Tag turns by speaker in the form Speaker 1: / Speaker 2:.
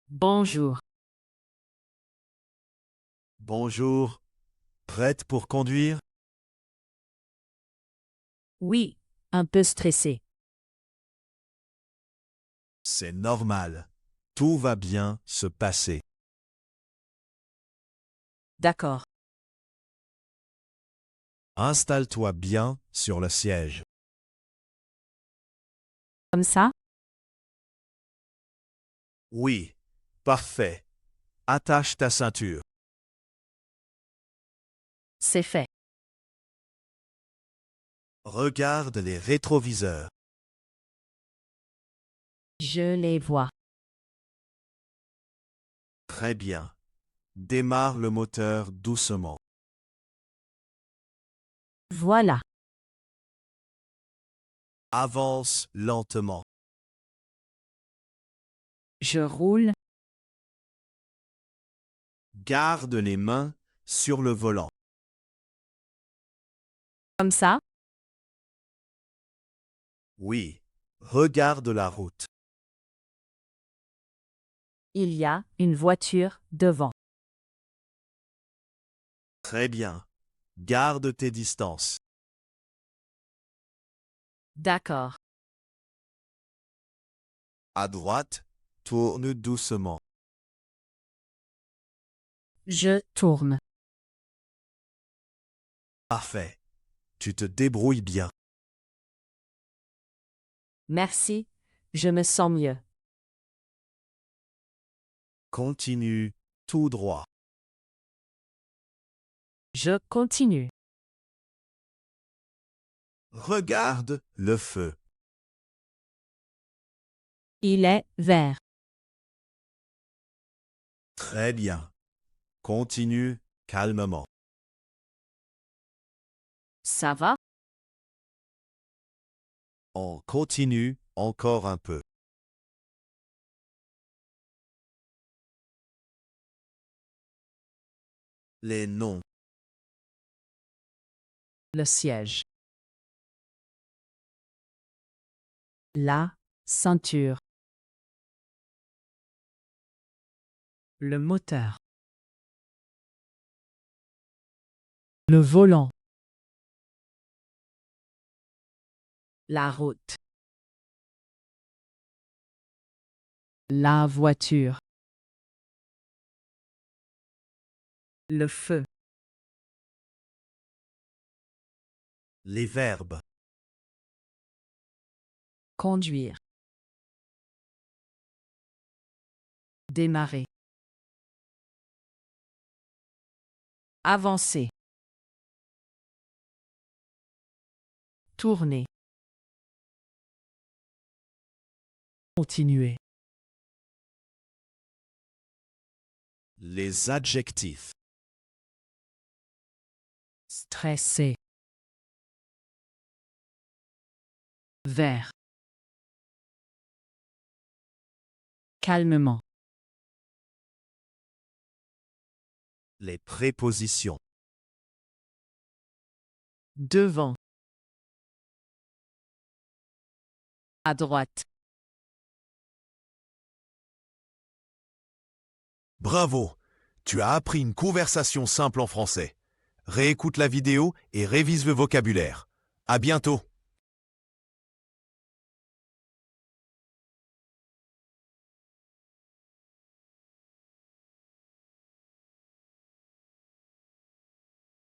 Speaker 1: Bonjour.
Speaker 2: Bonjour. Prête pour conduire?
Speaker 1: Oui, un peu stressé.
Speaker 2: C'est normal. Tout va bien se passer.
Speaker 1: D'accord.
Speaker 2: Installe-toi bien sur le siège.
Speaker 1: Comme ça?
Speaker 2: Oui, parfait. Attache ta ceinture.
Speaker 1: C'est fait.
Speaker 2: Regarde les rétroviseurs.
Speaker 1: Je les vois.
Speaker 2: Très bien. Démarre le moteur doucement.
Speaker 1: Voilà.
Speaker 2: Avance lentement.
Speaker 1: Je roule.
Speaker 2: Garde les mains sur le volant.
Speaker 1: Comme ça?
Speaker 2: Oui, regarde la route.
Speaker 1: Il y a une voiture devant.
Speaker 2: Très bien. Garde tes distances.
Speaker 1: D'accord.
Speaker 2: À droite, tourne doucement.
Speaker 1: Je tourne.
Speaker 2: Parfait. Tu te débrouilles bien.
Speaker 1: Merci. Je me sens mieux.
Speaker 2: Continue tout droit.
Speaker 1: Je continue.
Speaker 2: Regarde le feu.
Speaker 1: Il est vert.
Speaker 2: Très bien. Continue calmement.
Speaker 1: Ça va?
Speaker 2: On continue encore un peu. Les noms.
Speaker 1: Le siège. La ceinture. Le moteur. Le volant. La route. La voiture. Le feu.
Speaker 2: Les verbes.
Speaker 1: Conduire. Démarrer. Avancer. Tourner. Continuer.
Speaker 2: Les adjectifs.
Speaker 1: Stressé. Vert. Calmement.
Speaker 2: Les prépositions.
Speaker 1: Devant. À droite.
Speaker 2: Bravo! Tu as appris une conversation simple en français. Réécoute la vidéo et révise le vocabulaire. À bientôt!